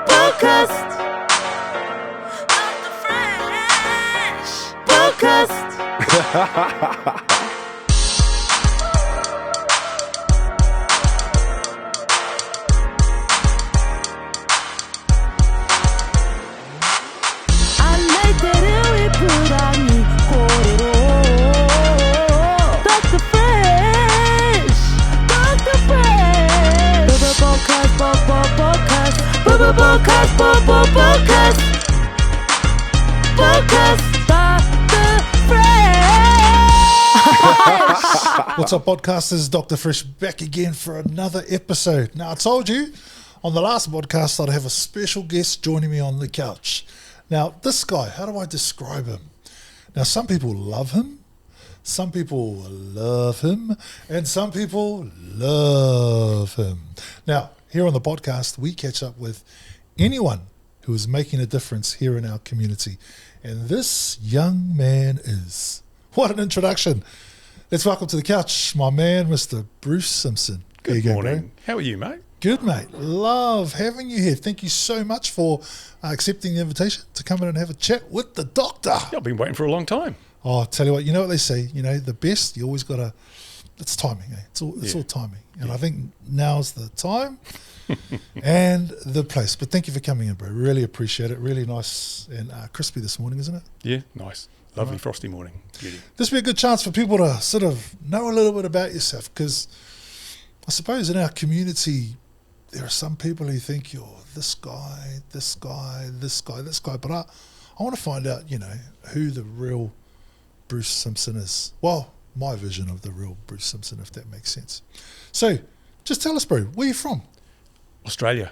Bodgast. Bodgast. What's up, podcasters? Dr. Fresh back again for another episode. Now, I told you on the last podcast I'd have a special guest joining me on the couch. Now, this guy, how do I describe him? Now, some people love him, some people love him, and some people love him. Now, here on the podcast, we catch up with anyone who is making a difference here in our community. And this young man is... What an introduction. Let's welcome to the couch my man, Mr. Bruce Simpson. Good morning. How are you, mate? Good, mate. Love having you here. Thank you so much for accepting the invitation to come in and have a chat with the doctor. I've been waiting for a long time. Oh, I'll tell you what, you know what they say, the best, you always got to, it's timing, eh? It's all timing. And I think now's the time and the place. But thank you for coming in, bro. Really appreciate it. Really nice and crispy this morning, isn't it? Yeah, nice. Lovely frosty morning. Beauty. This would be a good chance for people to sort of know a little bit about yourself, because I suppose in our community there are some people who think you're this guy, this guy, this guy, this guy. But I want to find out, who the real Bruce Simpson is. Well, my vision of the real Bruce Simpson, if that makes sense. So just tell us, bro, where are you from? Australia.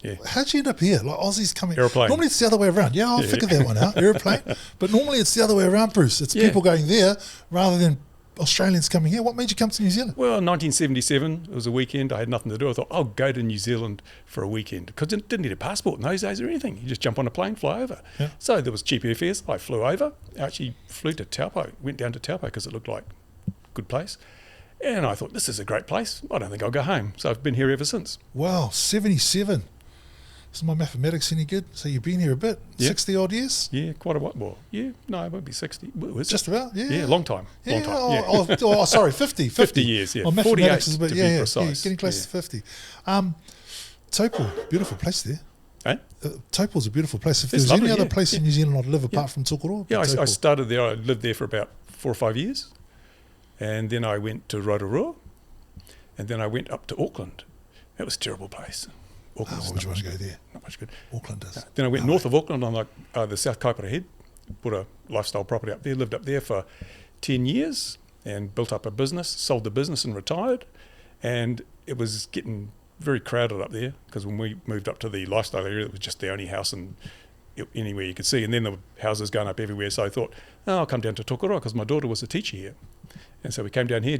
Yeah. How'd you end up here? Like Aussies coming... Aeroplane. Normally it's the other way around. Yeah, I'll figure that one out. Aeroplane. But normally it's the other way around, Bruce. It's people going there rather than Australians coming here. What made you come to New Zealand? Well, 1977, it was a weekend. I had nothing to do. I thought, I'll go to New Zealand for a weekend. Because you didn't need a passport in those days or anything. You just jump on a plane, fly over. Yeah. So there was cheap airfares. I flew over. I actually flew to Taupo. Went down to Taupo because it looked like a good place. And I thought, this is a great place. I don't think I'll go home. So I've been here ever since. Wow, 77. Is my mathematics any good? So you've been here a bit, 60 odd years? Yeah, quite a while. Well, yeah, no, it won't be 60. Just about, yeah. Yeah, long time. Yeah, long time. Sorry, 50. 50 years, yeah. My mathematics is a bit, to be precise. Getting close to 50. Taupo, beautiful place there. Eh? Taupo's a beautiful place. If It's there's any lovely, other place in New Zealand I'd live apart from Tokoroa. Yeah, I started there. I lived there for about 4 or 5 years. And then I went to Rotorua. And then I went up to Auckland. That was a terrible place. Auckland's would you want to go there? Not much good. Auckland is. Then I went north of Auckland on the South Kaipara Head, bought a lifestyle property up there, lived up there for 10 years and built up a business, sold the business and retired. And it was getting very crowded up there because when we moved up to the lifestyle area, it was just the only house anywhere you could see. And then there were houses going up everywhere. So I thought, I'll come down to Tokoroa because my daughter was a teacher here. And so we came down here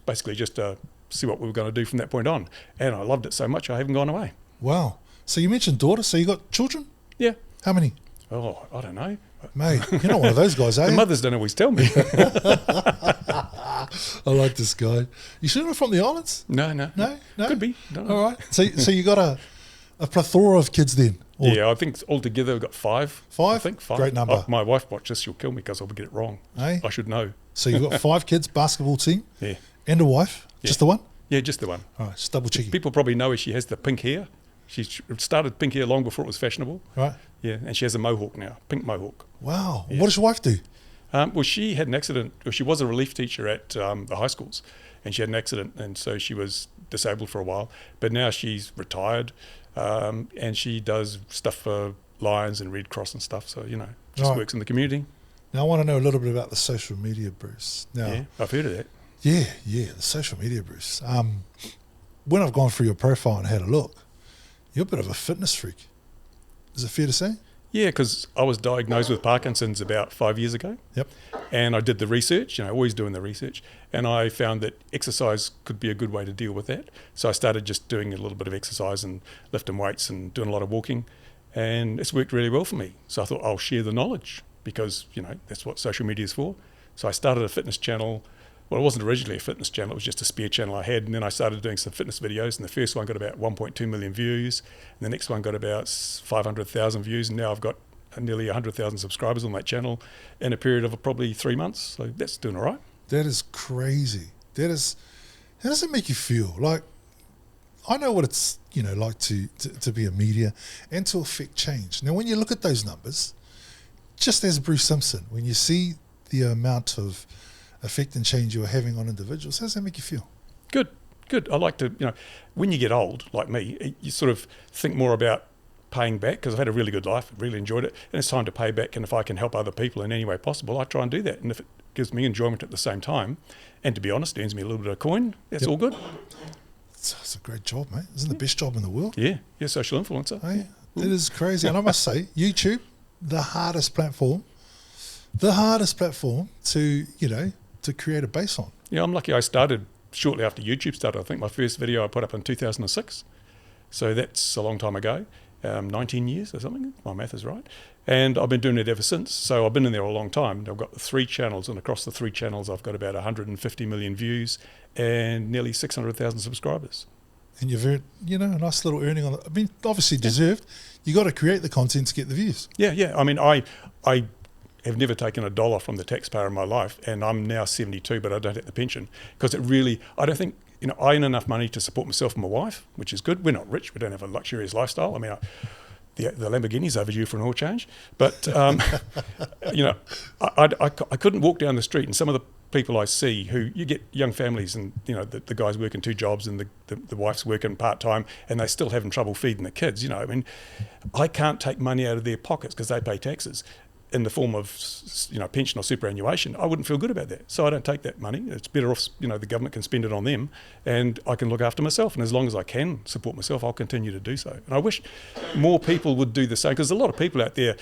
basically just to see what we were going to do from that point on. And I loved it so much I haven't gone away. Wow. So you mentioned daughter, so you got children? Yeah. How many? Oh, I don't know. Mate, you're not one of those guys, are you? The mothers don't always tell me. I like this guy. You sure not from the islands? No. Could be. All right. So you got a plethora of kids then? Yeah, I think altogether we've got 5. 5? I think 5. Great number. My wife watches this, she'll kill me because I'll get it wrong. Hey? I should know. So you've got 5 kids, basketball team? Yeah. And a wife? Yeah. Just the one? Yeah, just the one. All right, just double checking. People probably know her. She has the pink hair. She started pink hair long before it was fashionable. Right. Yeah, and she has a mohawk now, pink mohawk. Wow. Yeah. What does your wife do? Well, she had an accident. Well, she was a relief teacher at the high schools, and she had an accident, and so she was disabled for a while. But now she's retired, and she does stuff for Lions and Red Cross and stuff. So, just works in the community. Now, I want to know a little bit about the social media, Bruce. Now, yeah, I've heard of that. Yeah, the social media, Bruce. When I've gone through your profile and had a look, you're a bit of a fitness freak. Is it fair to say? Yeah, because I was diagnosed with Parkinson's about 5 years ago. Yep. And I did the research, always doing the research. And I found that exercise could be a good way to deal with that. So I started just doing a little bit of exercise and lifting weights and doing a lot of walking. And it's worked really well for me. So I thought I'll share the knowledge because, that's what social media is for. So I started a fitness channel Well, it wasn't originally a fitness channel. It was just a spare channel I had. And then I started doing some fitness videos. And the first one got about 1.2 million views. And the next one got about 500,000 views. And now I've got nearly 100,000 subscribers on that channel in a period of probably 3 months. So that's doing all right. That is crazy. How does it make you feel? Like, I know what it's, like to be a media and to affect change. Now, when you look at those numbers, just as Bruce Simpson, when you see the amount of effect and change you're having on individuals, how does that make you feel? Good. I like to, when you get old, like me, you sort of think more about paying back, because I've had a really good life, really enjoyed it, and it's time to pay back. And if I can help other people in any way possible, I try and do that. And if it gives me enjoyment at the same time, and to be honest, earns me a little bit of coin, that's all good. It's a great job, mate. Isn't it the best job in the world? Yeah, social influencer. Hey, it is crazy. And I must say, YouTube, the hardest platform to create a base on. Yeah, I'm lucky I started shortly after YouTube started. I think my first video I put up in 2006. So that's a long time ago, 19 years or something, if my math is right. And I've been doing it ever since. So I've been in there a long time. I've got 3 channels, and across the 3 channels, I've got about 150 million views and nearly 600,000 subscribers. And you've earned, a nice little earning on it. I mean, obviously deserved. You got to create the content to get the views. Yeah. I mean, I have never taken a dollar from the taxpayer in my life, and I'm now 72, but I don't get the pension, because I don't think, I earn enough money to support myself and my wife, which is good. We're not rich. We don't have a luxurious lifestyle. I mean, the Lamborghini's overdue for an oil change. But, I couldn't walk down the street, and some of the people I see who, you get young families, and, the guy's working 2 jobs and the wife's working part-time, and they're still having trouble feeding the kids, I mean, I can't take money out of their pockets because they pay taxes in the form of, pension or superannuation. I wouldn't feel good about that. So I don't take that money. It's better off, the government can spend it on them, and I can look after myself. And as long as I can support myself, I'll continue to do so. And I wish more people would do the same, because there's a lot of people out there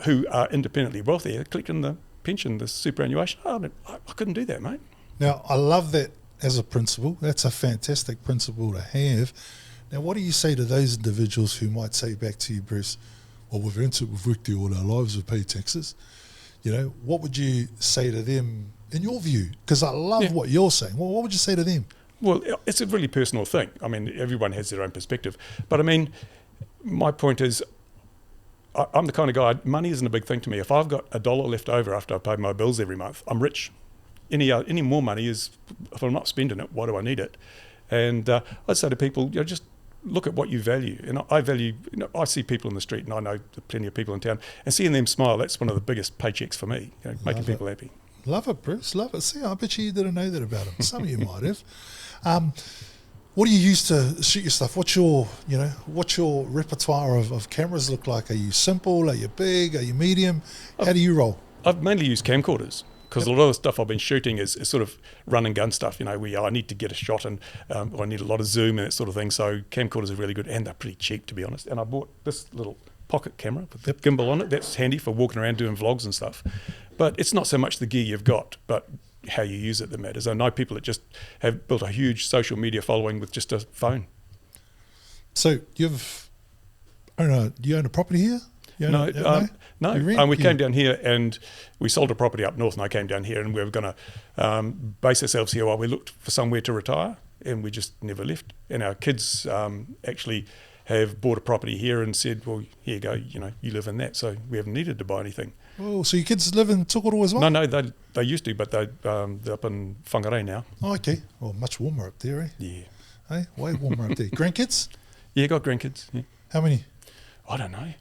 who are independently wealthy, collecting the pension, the superannuation. I couldn't do that, mate. Now, I love that as a principle. That's a fantastic principle to have. Now, what do you say to those individuals who might say back to you, Bruce, well, we've earned it, we've worked here all our lives, we've paid taxes. What would you say to them in your view? Because I love what you're saying. Well, what would you say to them? Well, it's a really personal thing. I mean, everyone has their own perspective. But I mean, my point is, I'm the kind of guy, money isn't a big thing to me. If I've got $1 left over after I've paid my bills every month, I'm rich. Any more money is, if I'm not spending it, why do I need it? And I'd say to people, just look at what you value. And I value, I see people in the street, and I know plenty of people in town, and seeing them smile, that's one of the biggest paychecks for me, making people happy. Love it, Bruce, love it. See, I bet you didn't know that about him. Some of you might have. What do you use to shoot your stuff? What's your repertoire of cameras look like? Are you simple? Are you big? Are you medium? How do you roll? I've mainly used camcorders, because a lot of the stuff I've been shooting is sort of run and gun stuff. I need to get a shot, and I need a lot of zoom and that sort of thing. So camcorders are really good, and they're pretty cheap, to be honest. And I bought this little pocket camera with the gimbal on it. That's handy for walking around doing vlogs and stuff. But it's not so much the gear you've got, but how you use it that matters. I know people that just have built a huge social media following with just a phone. So do you own a property here? No. We came down here, and we sold a property up north, and I came down here, and we were going to base ourselves here while we looked for somewhere to retire, and we just never left. And our kids actually have bought a property here and said, well, here you go, you live in that. So we haven't needed to buy anything. Oh, so your kids live in Tokoroa as well? No, they used to, but they're up in Whangarei now. Oh, okay. Well, much warmer up there, eh? Yeah. Hey, way warmer up there. Grandkids? Yeah, got grandkids. Yeah. How many? I don't know.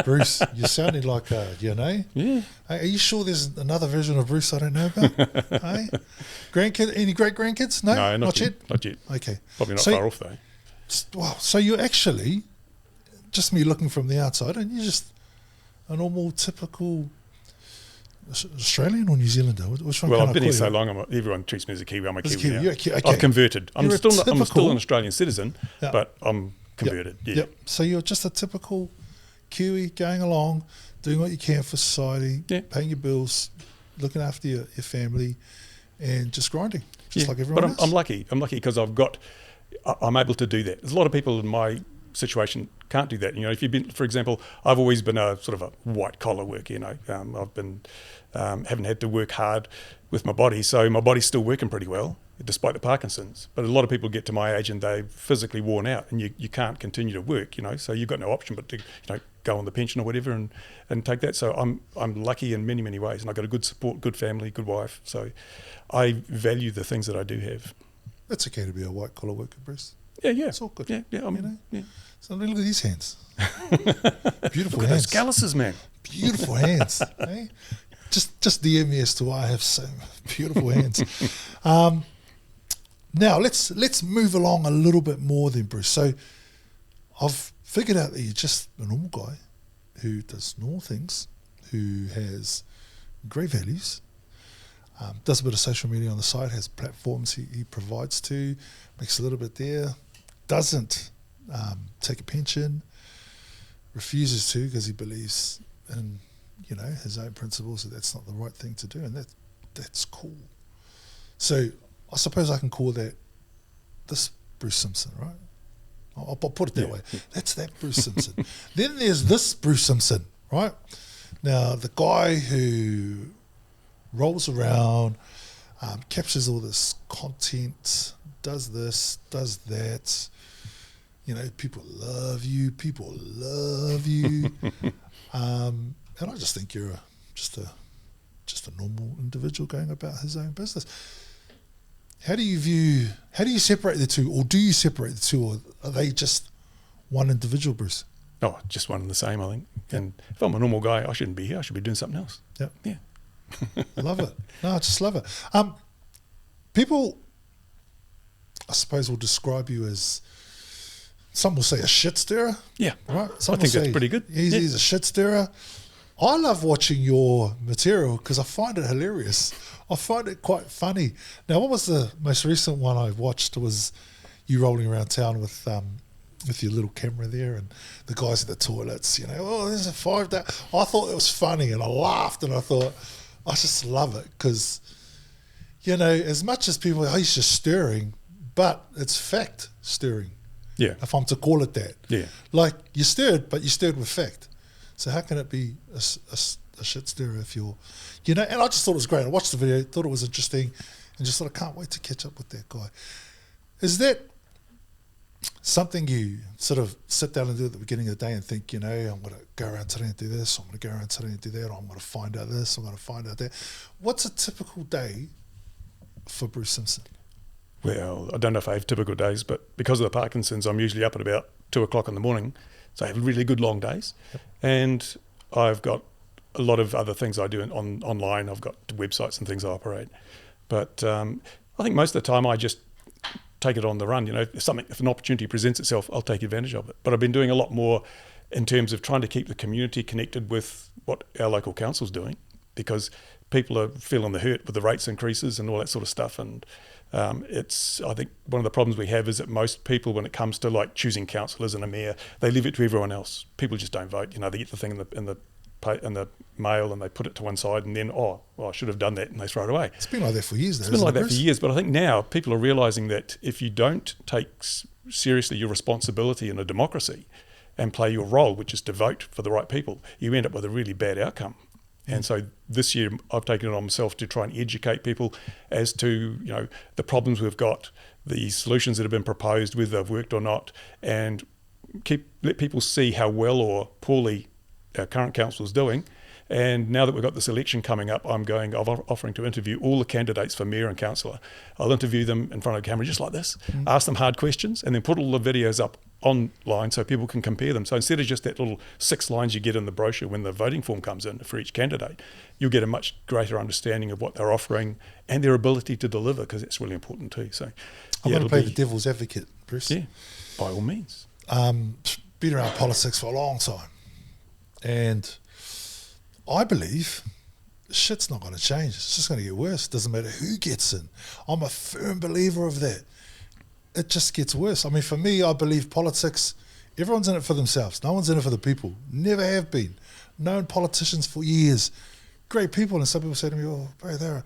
Bruce, you sounded like, Yeah. Hey, are you sure there's another version of Bruce I don't know about? Hey? Any great-grandkids? No, not yet? Not yet. Okay. Probably not far off, though. Wow, so you're actually, just me looking from the outside, and you're just a normal, typical Australian or New Zealander? Which one? Well, I've been here so long, everyone treats me as a Kiwi. I'm a Kiwi now. Okay. I've converted. I'm still an Australian citizen, Yeah. but I'm converted. Yep. So you're just a typical Kiwi going along, doing what you can for society, paying your bills, looking after your family, and just grinding, just like everyone else. I'm lucky. I'm lucky because I'm able to do that. There's a lot of people in my situation can't do that. You know, if you've been, for example, I've always been a sort of a white collar worker. You know, I've been haven't had to work hard with my body, so my body's still working pretty well despite the Parkinson's. But a lot of people get to my age and they're physically worn out, and you can't continue to work. You know, so you've got no option but to go on the pension or whatever and take that. So I'm lucky in many ways, and I've got a good support, good family, good wife. So I value the things that I do have. It's okay to be a white collar worker, Bruce. Yeah, It's all good. Yeah. Yeah. So look at these hands. Beautiful Look at hands. those calluses, man. Beautiful hands. Eh? Just DM me as to why I have so beautiful hands. Now let's move along a little bit more then, Bruce. So I've figured out that you're just a normal guy who does normal things, who has great values, does a bit of social media on the side, has platforms he provides to, makes a little bit there, doesn't take a pension, refuses to because he believes in his own principles, that that's not the right thing to do, and that's cool. So I suppose I can call that this Bruce Simpson, right? I'll put it that way. That's that Bruce Simpson. Then there's this Bruce Simpson, right? Now, the guy who rolls around, captures all this content, does this, does that. People love you. And I just think you're just a normal individual going about his own business. How do you separate the two, or do you separate the two, or are they just one individual, Bruce? Oh, just one and the same, I think. And if I'm a normal guy, I shouldn't be here. I should be doing something else. Yep. Yeah. Love it. No, I just love it. People, I suppose, will describe you as, some will say a shit stirrer. Yeah. Right? I think that's pretty good. He's a shit stirrer. I love watching your material because I find it hilarious. I find it quite funny. Now, what was the most recent one I watched? Was you rolling around town with your little camera there, and the guys at the toilets, there's a 5 day. I thought it was funny, and I laughed, and I thought, I just love it because, as much as people, he's just stirring, but it's fact stirring. Yeah. If I'm to call it that. Yeah. Like, you stirred, but you stirred with fact. So how can it be a shit stirrer if you're, and I just thought it was great. I watched the video, thought it was interesting, and just thought, I can't wait to catch up with that guy. Is that something you sort of sit down and do at the beginning of the day and think, I'm going to go around today and do this, I'm going to go around today and do that, or I'm going to find out this, I'm going to find out that. What's a typical day for Bruce Simpson? Well, I don't know if I have typical days, but because of the Parkinson's, I'm usually up at about 2 o'clock in the morning. So I have really good long days. Yep. And I've got a lot of other things I do online. I've got websites and things I operate. But I think most of the time I just take it on the run. If an opportunity presents itself, I'll take advantage of it. But I've been doing a lot more in terms of trying to keep the community connected with what our local council's doing, because people are feeling the hurt with the rates increases and all that sort of stuff. And I think one of the problems we have is that most people, when it comes to like choosing councillors and a mayor, they leave it to everyone else. People just don't vote. They get the thing in the mail and they put it to one side, and then I should have done that, and they throw it away. It's been like that for years, though. It's been like that for years, but I think now people are realising that if you don't take seriously your responsibility in a democracy and play your role, which is to vote for the right people, you end up with a really bad outcome. And so this year I've taken it on myself to try and educate people as to, the problems we've got, the solutions that have been proposed, whether they've worked or not, and let people see how well or poorly our current council is doing. And now that we've got this election coming up, I'm offering to interview all the candidates for mayor and councillor. I'll interview them in front of a camera just like this, ask them hard questions, and then put all the videos up online so people can compare them. So instead of just that little 6 lines you get in the brochure when the voting form comes in for each candidate, you'll get a much greater understanding of what they're offering and their ability to deliver, because it's really important too. So I'm going to play the devil's advocate, Bruce. Yeah, by all means. Been around politics for a long time, and I believe shit's not going to change. It's just going to get worse. It doesn't matter who gets in. I'm a firm believer of that. It just gets worse. I mean, for me, I believe politics, everyone's in it for themselves. No one's in it for the people. Never have been. Known politicians for years. Great people. And some people say to me, oh, bro, they're...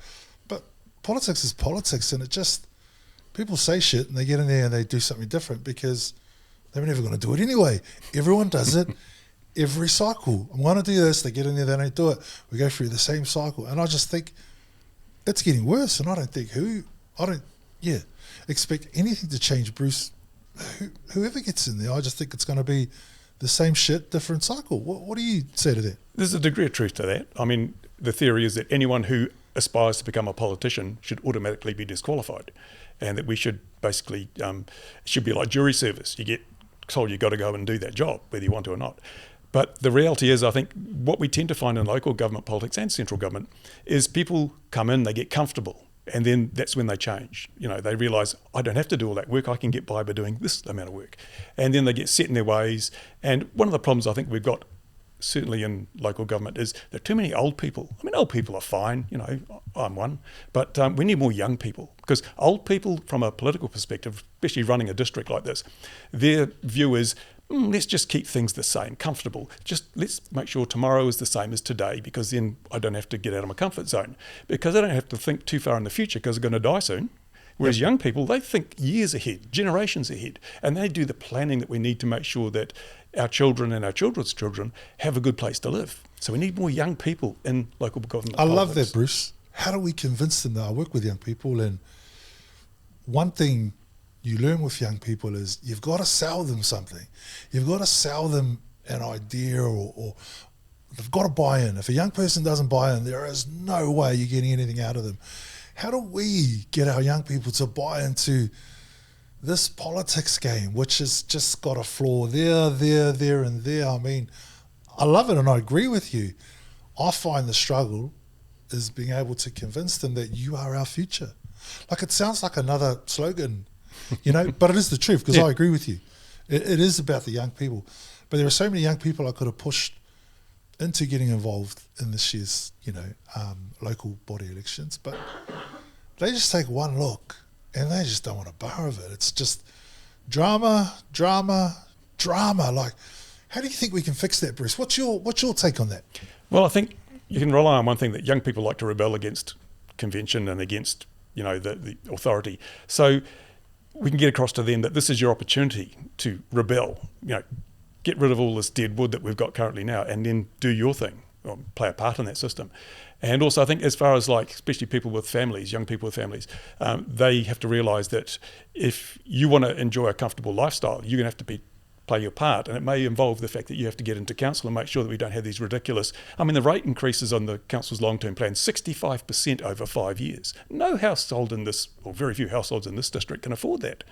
But politics is politics, and it just... People say shit, and they get in there and they do something different because they were never going to do it anyway. Everyone does it every cycle. I'm going to do this. They get in there, they don't do it. We go through the same cycle. And I just think it's getting worse. And I don't think expect anything to change, Bruce. Whoever gets in there, I just think it's going to be the same shit, different cycle. What do you say to that? There's a degree of truth to that. I mean, the theory is that anyone who aspires to become a politician should automatically be disqualified, and that we should basically, it should be like jury service. You get told you've got to go and do that job, whether you want to or not. But the reality is, I think what we tend to find in local government politics and central government is people come in, they get comfortable, and then that's when they change. You know, they realise, I don't have to do all that work, I can get by doing this amount of work. And then they get set in their ways. And one of the problems I think we've got, certainly in local government, is there are too many old people. I mean, old people are fine, you know, I'm one, but we need more young people, because old people, from a political perspective, especially running a district like this, their view is, let's just keep things the same, comfortable. Just let's make sure tomorrow is the same as today, because then I don't have to get out of my comfort zone, because I don't have to think too far in the future because I'm going to die soon. Whereas young people, they think years ahead, generations ahead, and they do the planning that we need to make sure that our children and our children's children have a good place to live. So we need more young people in local government. I love that, Bruce. How do we convince them that I work with young people? And one thing you learn with young people is you've got to sell them something. You've got to sell them an idea, or they've got to buy in. If a young person doesn't buy in, there is no way you're getting anything out of them. How do we get our young people to buy into this politics game, which has just got a flaw there, and there? I mean, I love it and I agree with you. I find the struggle is being able to convince them that you are our future. Like, it sounds like another slogan, you know, but it is the truth, because I agree with you. It is about the young people. But there are so many young people I could have pushed into getting involved in this year's, you know, local body elections, but they just take one look and they just don't want a bar of it. It's just drama. Like, how do you think we can fix that, Bruce? What's your take on that? Well, I think you can rely on one thing, that young people like to rebel against convention and against, you know, the authority. So we can get across to them that this is your opportunity to rebel, you know, get rid of all this dead wood that we've got currently now, and then do your thing, or play a part in that system. And also, I think, as far as, like, especially people with families, young people with families, they have to realise that if you want to enjoy a comfortable lifestyle, you're going to have to play your part, and it may involve the fact that you have to get into council and make sure that we don't have these ridiculous, I mean, the rate increases on the council's long-term plan, 65% over 5 years. No household in this, or very few households in this district, can afford that.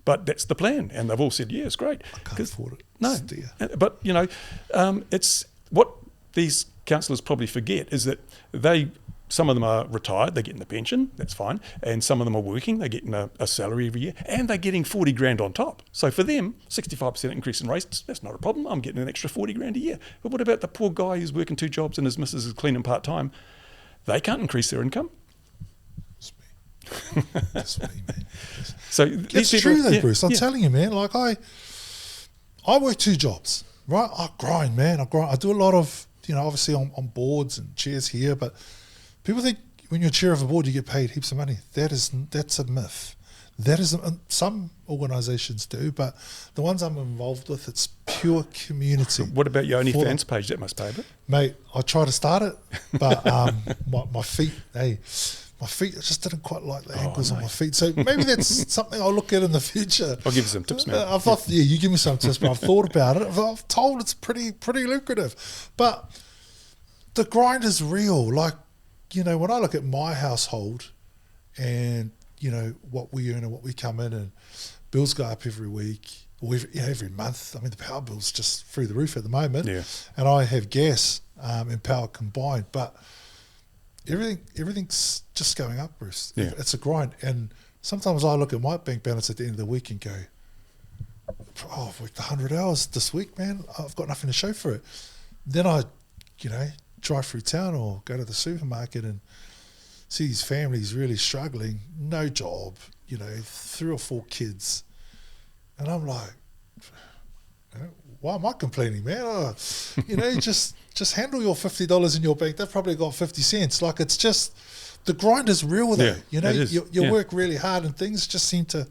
But that's the plan, and they've all said, yeah, it's great. I can't afford it. No, but, you know, it's what these councillors probably forget is that some of them are retired, they're getting the pension, that's fine, and some of them are working, they're getting a salary every year, and they're getting 40 grand on top. So for them, 65% increase in rates, that's not a problem. I'm getting an extra 40 grand a year. But what about the poor guy who's working 2 jobs and his missus is cleaning part-time? They can't increase their income. That's me, man. So it's true though, Bruce. I'm telling you, man. Like, I work 2 jobs, right? I grind, man. I do a lot of, you know, obviously on boards and chairs here, but people think when you're chair of a board you get paid heaps of money. That's a myth. Some organisations do, but the ones I'm involved with, it's pure community. What about your OnlyFans page? That must pay a bit. Mate, I try to start it, but my feet, my feet, I just didn't quite like the ankles on my feet. So maybe that's something I'll look at in the future. I'll give you some tips, man. I thought, you give me some tips, but I've thought about it. I've told it's pretty lucrative. But the grind is real. Like, you know, when I look at my household and, you know, what we earn and what we come in, and bills go up every week or every month. I mean, the power bill's just through the roof at the moment. Yeah. And I have gas and power combined, but everything's just going up, Bruce. Yeah. It's a grind. And sometimes I look at my bank balance at the end of the week and go, I've worked 100 hours this week, man. I've got nothing to show for it. Then I, you know, drive through town or go to the supermarket and see these families really struggling, no job, you know, 3 or 4 kids. And I'm like, why am I complaining, man? You know, just handle your $50 in your bank. They've probably got 50 cents. Like, it's just, the grind is real though. You know, you work really hard and things just seem to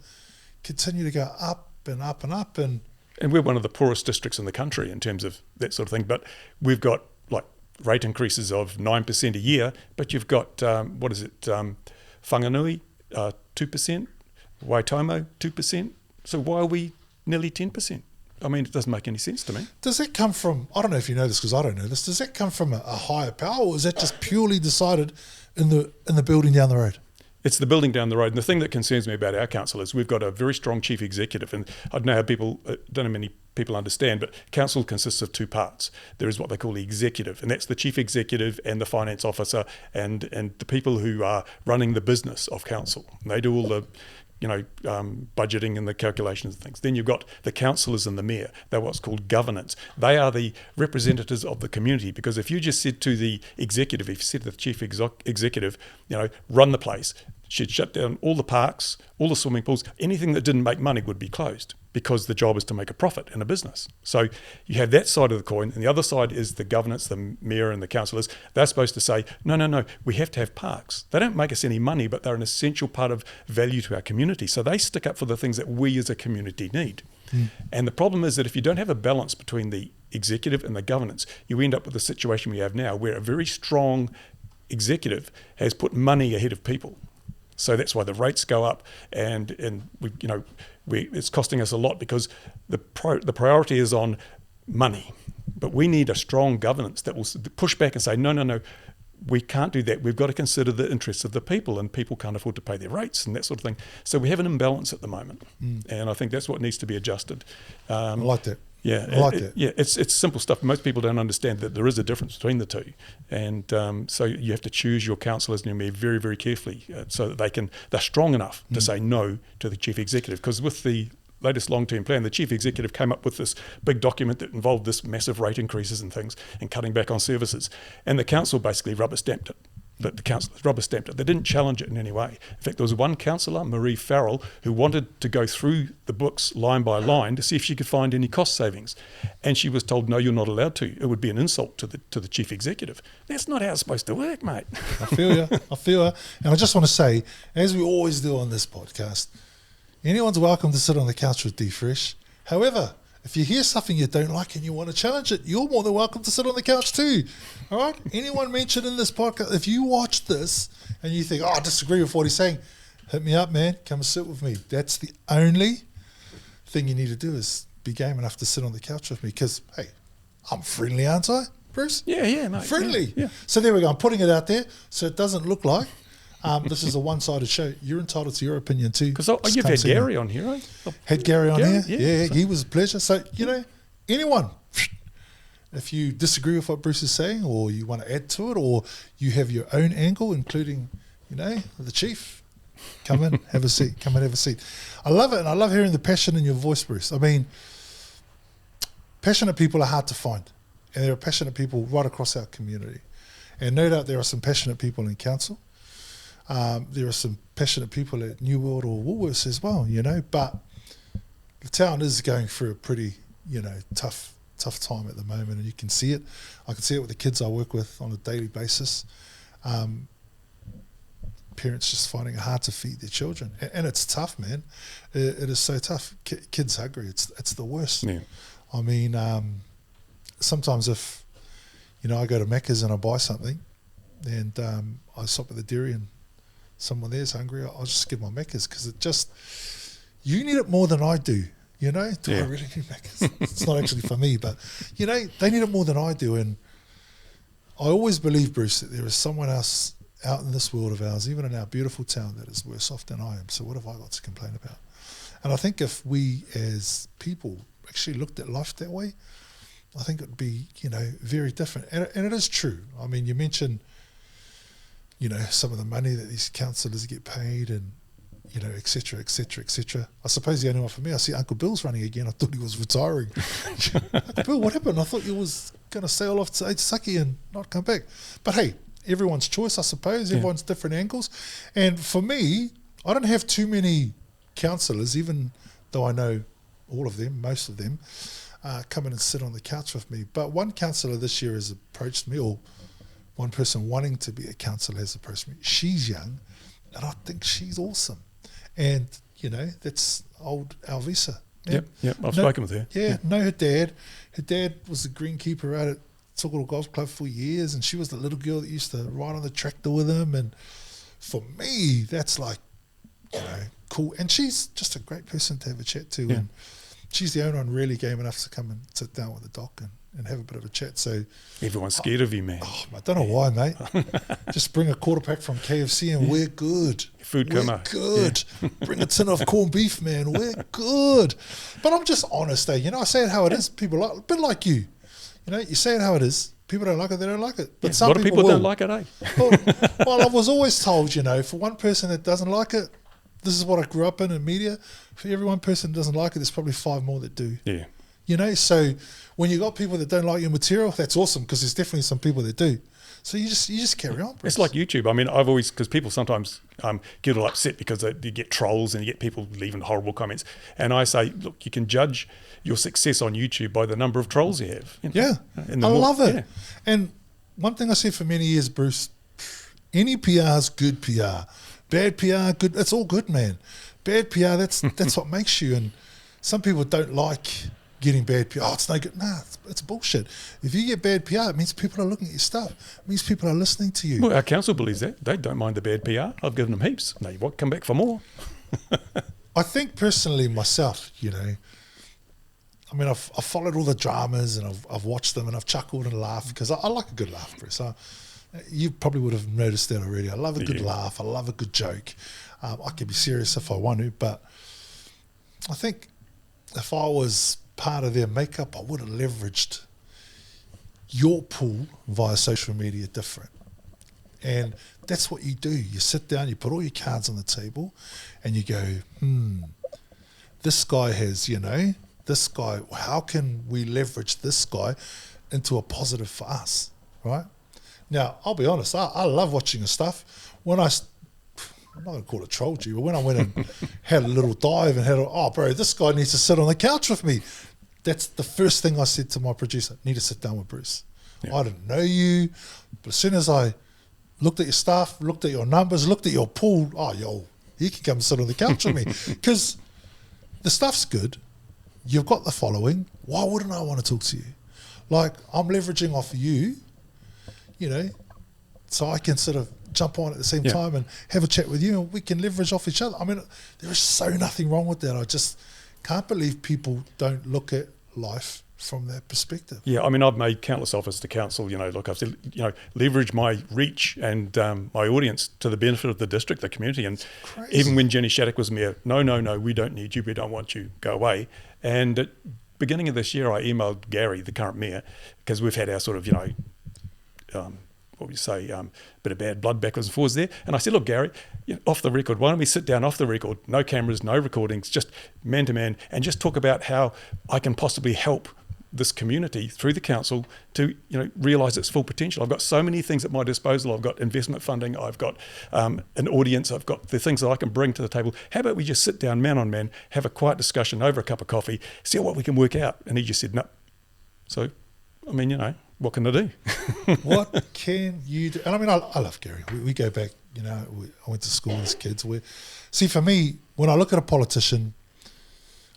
continue to go up and up and up. And and we're one of the poorest districts in the country in terms of that sort of thing, but we've got like rate increases of 9% a year, but you've got, Whanganui, 2%, Waitomo, 2%. So why are we nearly 10%? I mean, it doesn't make any sense to me. Does that come from, I don't know if you know this because I don't know this, does that come from a higher power, or is that just purely decided in the building down the road? It's the building down the road. And the thing that concerns me about our council is we've got a very strong chief executive. And I don't know how don't know many people understand, but council consists of two parts. There is what they call the executive, and that's the chief executive and the finance officer and the people who are running the business of council. And they do all the budgeting and the calculations and things. Then you've got the councillors and the mayor. They're what's called governance. They are the representatives of the community, because if you just said to the executive, if you said to the chief executive, run the place, she'd shut down all the parks, all the swimming pools, anything that didn't make money would be closed, because the job is to make a profit in a business. So you have that side of the coin, and the other side is the governance, the mayor and the councillors. They're supposed to say, no, we have to have parks. They don't make us any money, but they're an essential part of value to our community. So they stick up for the things that we as a community need. And the problem is that if you don't have a balance between the executive and the governance, you end up with the situation we have now, where a very strong executive has put money ahead of people. So that's why the rates go up, and it's costing us a lot, because the priority is on money. But we need a strong governance that will push back and say, no, we can't do that. We've got to consider the interests of the people, and people can't afford to pay their rates and that sort of thing. So we have an imbalance at the moment, and I think that's what needs to be adjusted. I like that. Yeah, I like that. Yeah, it's simple stuff. Most people don't understand that there is a difference between the two, and so you have to choose your councillors and your mayor very, very carefully, so that they're strong enough to say no to the chief executive. Because with the latest long-term plan, the chief executive came up with this big document that involved this massive rate increases and things, and cutting back on services, and the council basically rubber stamped it. The councillors rubber stamped it. They didn't challenge it in any way. In fact, there was one councillor, Marie Farrell, who wanted to go through the books line by line to see if she could find any cost savings, and she was told, no, you're not allowed to. It would be an insult to the chief executive. That's not how it's supposed to work, mate. I feel you. And I just want to say, as we always do on this podcast, anyone's welcome to sit on the couch with D Fresh. However, if you hear something you don't like and you want to challenge it, you're more than welcome to sit on the couch too. All right? Anyone mentioned in this podcast, if you watch this and you think, I disagree with what he's saying, hit me up, man. Come and sit with me. That's the only thing you need to do, is be game enough to sit on the couch with me, because, hey, I'm friendly, aren't I, Bruce? Yeah, mate. Friendly. Yeah. So there we go. I'm putting it out there so it doesn't look like this is a one-sided show. You're entitled to your opinion too. Because you've had Gary on here, right? Had Gary on here? Yeah, He was a pleasure. So, anyone, if you disagree with what Bruce is saying, or you want to add to it, or you have your own angle, including, the chief, come in, have a seat. Come and have a seat. I love it, and I love hearing the passion in your voice, Bruce. I mean, passionate people are hard to find, and there are passionate people right across our community. And no doubt there are some passionate people in council. There are some passionate people at New World or Woolworths as well, but the town is going through a pretty, tough time at the moment, and you can see it. I can see it with the kids I work with on a daily basis. Parents just finding it hard to feed their children, and it's tough, man. It is so tough. Kids hungry, it's the worst. Yeah. I mean, sometimes if, I go to Macca's and I buy something, and I stop at the dairy and someone there's hungry, I'll just give my Macca's, because you need it more than I do. Do I really need Macca's? It's not actually for me, but they need it more than I do. And I always believe, Bruce, that there is someone else out in this world of ours, even in our beautiful town, that is worse off than I am. So what have I got to complain about? And I think if we as people actually looked at life that way, I think it would be, very different. And it is true. I mean, you mentioned, some of the money that these councillors get paid, and, et cetera, et cetera, et cetera. I suppose the only one for me, I see Uncle Bill's running again. I thought he was retiring. Uncle Bill, what happened? I thought you was going to sail off to Aitutaki and not come back. But hey, everyone's choice, I suppose. Everyone's different angles. And for me, I don't have too many councillors, even though I know all of them, most of them, come in and sit on the couch with me. But one councillor this year has approached me, or one person wanting to be a councillor has approached me. She's young, and I think she's awesome. And, that's old Alvisa. Yep. I've spoken with her. Yeah, know her dad. Her dad was the greenkeeper out at Tokoroa Golf Club for years, and she was the little girl that used to ride on the tractor with him. And for me, that's like, cool. And she's just a great person to have a chat to. Yeah. And she's the only one really game enough to come and sit down with the doc and have a bit of a chat. So Everyone's scared of you, man. I don't know why, mate. Just bring a quarter pack from KFC and we're good. Food We're coma. good. Bring a tin of corned beef, man. We're good. But I'm just honest, I say it how it is. People like, a bit like you. You say it how it is. People don't like it, they don't like it. But A some lot of people will. don't like it, eh? Well, I was always told, for one person that doesn't like it, this is what I grew up in media. For every one person that doesn't like it, there's probably 5 more that do. Yeah. So when you got people that don't like your material, that's awesome because there's definitely some people that do. So you just carry on. Bruce. It's like YouTube. I mean, I've always, because people sometimes get all upset because you get trolls and you get people leaving horrible comments. And I say, look, you can judge your success on YouTube by the number of trolls you have. Yeah, I love it. Yeah. And one thing I said for many years, Bruce, any PR is good PR. Bad PR, good. It's all good, man. Bad PR, that's what makes you. And some people don't like getting bad PR. Oh, it's no good. Nah, it's bullshit. If you get bad PR, it means people are looking at your stuff. It means people are listening to you. Well, our council believes that. They don't mind the bad PR. I've given them heaps. Now, you want come back for more? I think personally myself, I mean, I've followed all the dramas and I've watched them and I've chuckled and laughed because I like a good laugh, Bruce. You probably would have noticed that already. I love a good laugh. I love a good joke. I can be serious if I want to, but I think if I was part of their makeup, I would have leveraged your pool via social media different. And that's what you do. You sit down, you put all your cards on the table and you go, this guy has, this guy, how can we leverage this guy into a positive for us, right? Now, I'll be honest, I love watching the stuff. When I'm not going to call it troll you, but when I went and had a little dive and bro, this guy needs to sit on the couch with me. That's the first thing I said to my producer, need to sit down with Bruce. Yeah. I didn't know you, but as soon as I looked at your stuff, looked at your numbers, looked at your pool, he can come and sit on the couch with me. Because the stuff's good. You've got the following. Why wouldn't I want to talk to you? Like, I'm leveraging off of you, so I can sort of jump on at the same time and have a chat with you and we can leverage off each other. I mean, there is so nothing wrong with that. I just can't believe people don't look at life from that perspective. Yeah, I mean, I've made countless offers to council, look, I've said, leverage my reach and my audience to the benefit of the district, the community. And even when Jenny Shattuck was mayor, no, we don't need you, we don't want you, go away. And at the beginning of this year, I emailed Gary, the current mayor, because we've had our sort of, bit of bad blood backwards and forwards there. And I said, look, Gary, off the record, why don't we sit down off the record, no cameras, no recordings, just man to man, and just talk about how I can possibly help this community through the council to realise its full potential. I've got so many things at my disposal. I've got investment funding, I've got an audience, I've got the things that I can bring to the table. How about we just sit down man on man, have a quiet discussion over a cup of coffee, see what we can work out? And he just said, no. So, I mean, what can I do? What can you do? And I mean, I love Gary. We go back, I went to school as kids. See, for me, when I look at a politician,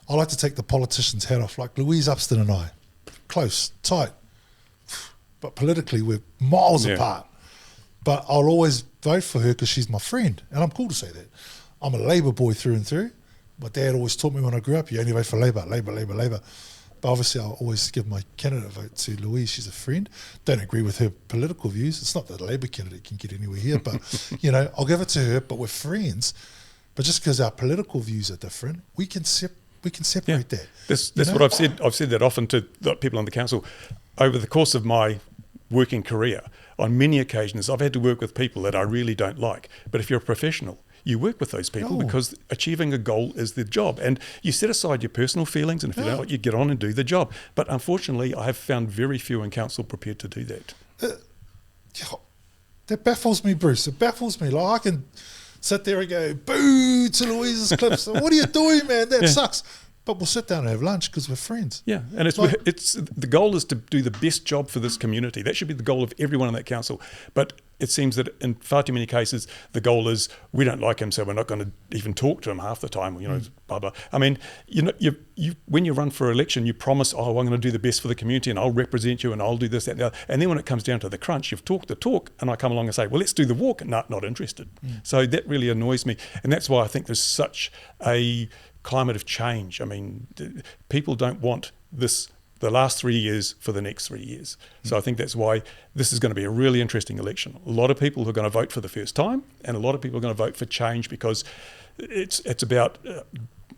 I like to take the politician's hat off, like Louise Upston and I. Close, tight. But politically, we're miles apart. But I'll always vote for her because she's my friend. And I'm cool to say that. I'm a Labour boy through and through. My dad always taught me when I grew up, you only vote for Labour. But obviously, I'll always give my candidate vote to Louise. She's a friend. Don't agree with her political views. It's not that a Labour candidate can get anywhere here, but, I'll give it to her. But we're friends. But just because our political views are different, we can separate that. That's what I've said. I've said that often to the people on the council. Over the course of my working career, on many occasions, I've had to work with people that I really don't like. But if you're a professional, you work with those people because achieving a goal is the job. And you set aside your personal feelings, and if you don't like, you get on and do the job. But unfortunately, I have found very few in council prepared to do that. That baffles me, Bruce. It baffles me. Like, I can sit there and go, boo to Louise's clips. What are you doing, man? That sucks. But we'll sit down and have lunch because we're friends. Yeah, and it's the goal is to do the best job for this community. That should be the goal of everyone in that council. But it seems that in far too many cases, the goal is we don't like him, so we're not going to even talk to him half the time. Blah blah. I mean, you when you run for election, you promise, I'm going to do the best for the community, and I'll represent you, and I'll do this, that, and the other. And then when it comes down to the crunch, you've talked the talk, and I come along and say, well, let's do the walk. No, not interested. So that really annoys me, and that's why I think there's such a climate of change. I mean, people don't want the last 3 years for the next 3 years. So I think that's why this is going to be a really interesting election. A lot of people who are going to vote for the first time, and a lot of people are going to vote for change, because it's about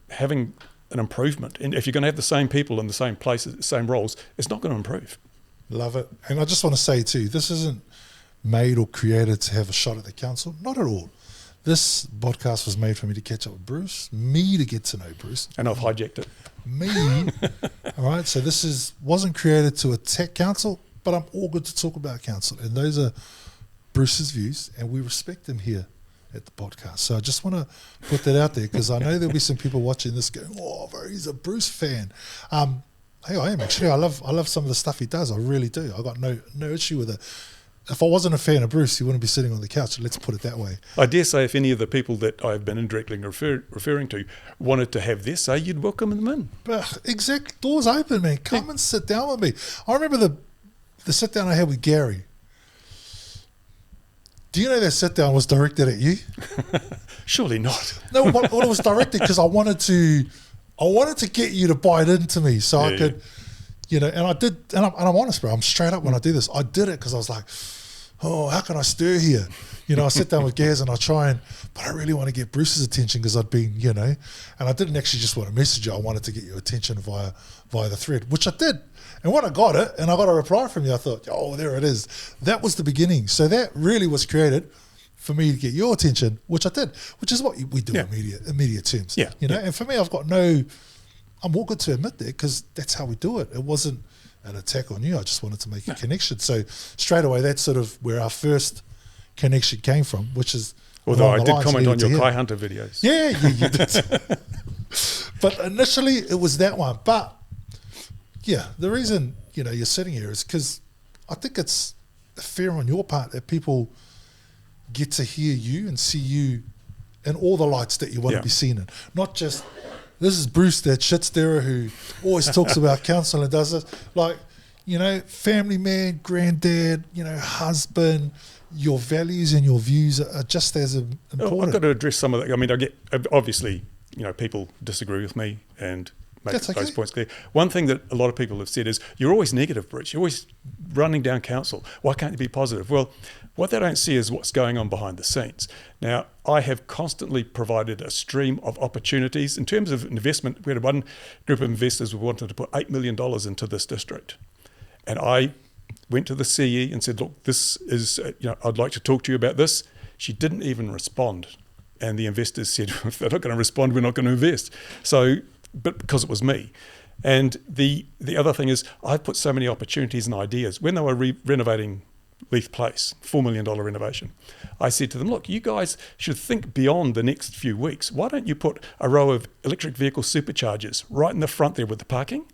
having an improvement. And if you're going to have the same people in the same places, the same roles, it's not going to improve. Love it. And I just want to say too, this isn't made or created to have a shot at the council. Not at all. This podcast was made for me to catch up with Bruce, me to get to know Bruce. And I've hijacked it. Me. All right. So this wasn't created to attack council, but I'm all good to talk about council. And those are Bruce's views, and we respect them here at the podcast. So I just want to put that out there, because I know there'll be some people watching this going, oh, he's a Bruce fan. Hey, I am actually. I love some of the stuff he does. I really do. I got no issue with it. If I wasn't a fan of Bruce, he wouldn't be sitting on the couch. Let's put it that way. I dare say if any of the people that I've been indirectly referring to wanted to have their say, you'd welcome them in. But exact doors open, man. Come and sit down with me. I remember the sit down I had with Gary. Do you know that sit down was directed at you? Surely not. No, but it was directed because I wanted to get you to bite into me, so I could, and I did. And I'm honest, bro. I'm straight up when I do this. I did it because I was like, oh, how can I stir here? I sit down with Gaz and I try but I really want to get Bruce's attention, because I'd been, and I didn't actually just want to message you. I wanted to get your attention via the thread, which I did. And when I got it, and I got a reply from you, I thought, oh, there it is. That was the beginning. So that really was created for me to get your attention, which I did, which is what we do in media terms. Yeah. And for me, I'm all good to admit that, because that's how we do it. It wasn't an attack on you. I just wanted to make a connection. So straight away, that's sort of where our first connection came from, which is... Although I did comment on your Kai Hunter videos. Yeah, you did. But initially, it was that one. But, yeah, the reason, you're sitting here is because I think it's fair on your part that people get to hear you and see you in all the lights that you want to be seen in. Not just... This is Bruce, that shit stirrer who always talks about council and does this. Like, family man, granddad, husband, your values and your views are just as important. I've got to address some of that. I mean, I get, obviously, people disagree with me and make those points clear. One thing that a lot of people have said is, you're always negative, Bruce. You're always running down council. Why can't you be positive? Well, what they don't see is what's going on behind the scenes. Now, I have constantly provided a stream of opportunities. In terms of investment, we had one group of investors who wanted to put $8 million into this district. And I went to the CE and said, look, this is, I'd like to talk to you about this. She didn't even respond. And the investors said, if they're not going to respond, we're not going to invest. So, but because it was me. And the other thing is, I've put so many opportunities and ideas. When they were renovating Leith Place, $4 million renovation, I said to them, look, you guys should think beyond the next few weeks. Why don't you put a row of electric vehicle superchargers right in the front there with the parking?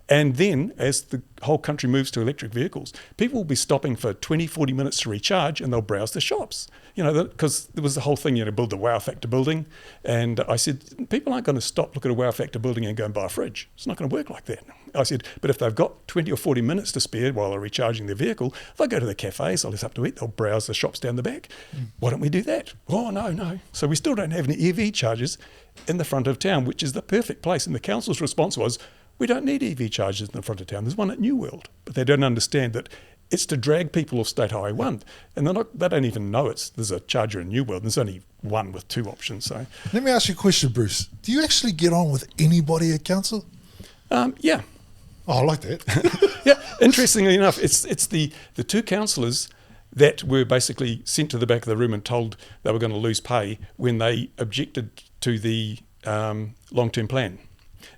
And then as the whole country moves to electric vehicles, people will be stopping for 20, 40 minutes to recharge, and they'll browse the shops. Because there was the whole thing, build the wow factor building. And I said, people aren't going to stop, look at a wow factor building and go and buy a fridge. It's not going to work like that. I said, but if they've got 20 or 40 minutes to spare while they're recharging their vehicle, they'll go to the cafes, they'll have something to eat, they'll browse the shops down the back. Why don't we do that? Oh, no. So we still don't have any EV chargers in the front of town, which is the perfect place. And the council's response was, we don't need EV chargers in the front of town. There's one at New World. But they don't understand that it's to drag people off State Highway 1. And they don't even know there's a charger in New World. There's only one with two options. So let me ask you a question, Bruce. Do you actually get on with anybody at council? Yeah. Oh, I like that. Yeah. Interestingly enough, it's the two councillors that were basically sent to the back of the room and told they were going to lose pay when they objected to the long-term plan.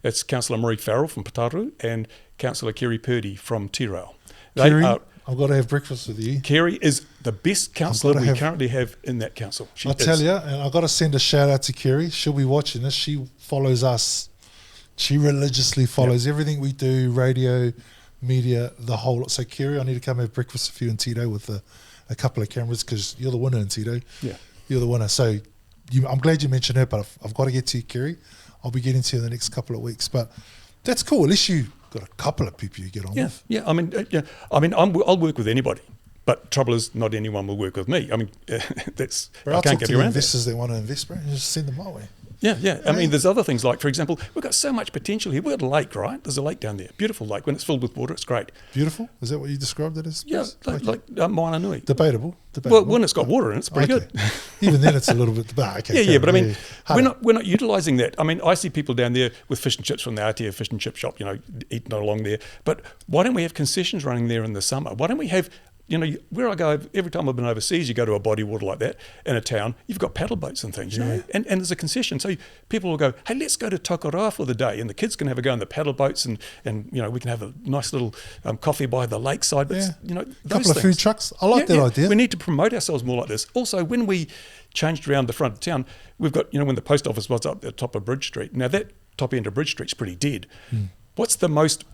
That's Councillor Marie Farrell from Pataru and Councillor Kerry Purdy from T-Rail. Kerry, I've got to have breakfast with you. Kerry is the best councillor we currently have in that council. I'll tell you, and I've got to send a shout out to Kerry. She'll be watching this. She follows us. She religiously follows everything we do, radio, media, the whole lot. So Kerry, I need to come have breakfast with you and Tito with the a couple of cameras because you're the winner in Tito. Yeah. You're the winner. So I'm glad you mentioned her, but I've got to get to you, Kerry. I'll be getting to you in the next couple of weeks. But that's cool. At least you got a couple of people you get on with. Yeah. I mean, I'll work with anybody. But trouble is, not anyone will work with me. I mean, that's Bro, I can't get to the around investors that want to invest, bro. Just send them my way. Yeah. I mean, there's other things like, for example, we've got so much potential here. We've got a lake, right? There's a lake down there, beautiful lake. When it's filled with water, it's great. Beautiful? Is that what you described it as? Yeah, like Moananui. Debatable. Well, when it's got water in it, it's pretty good. Even then, it's a little bit. Okay, but I mean, we're not utilising that. I mean, I see people down there with fish and chips from the Aotea fish and chip shop, eating along there. But why don't we have concessions running there in the summer? Why don't we have, where I go, every time I've been overseas, you go to a body water like that in a town, you've got paddle boats and things, and there's a concession. So people will go, hey, let's go to Tokoroa for the day, and the kids can have a go in the paddle boats, and we can have a nice little coffee by the lakeside. But, a couple of food trucks. I like that idea. We need to promote ourselves more like this. Also, when we changed around the front of town, we've got, when the post office was up at the top of Bridge Street. Now, that top end of Bridge Street's pretty dead. What's the most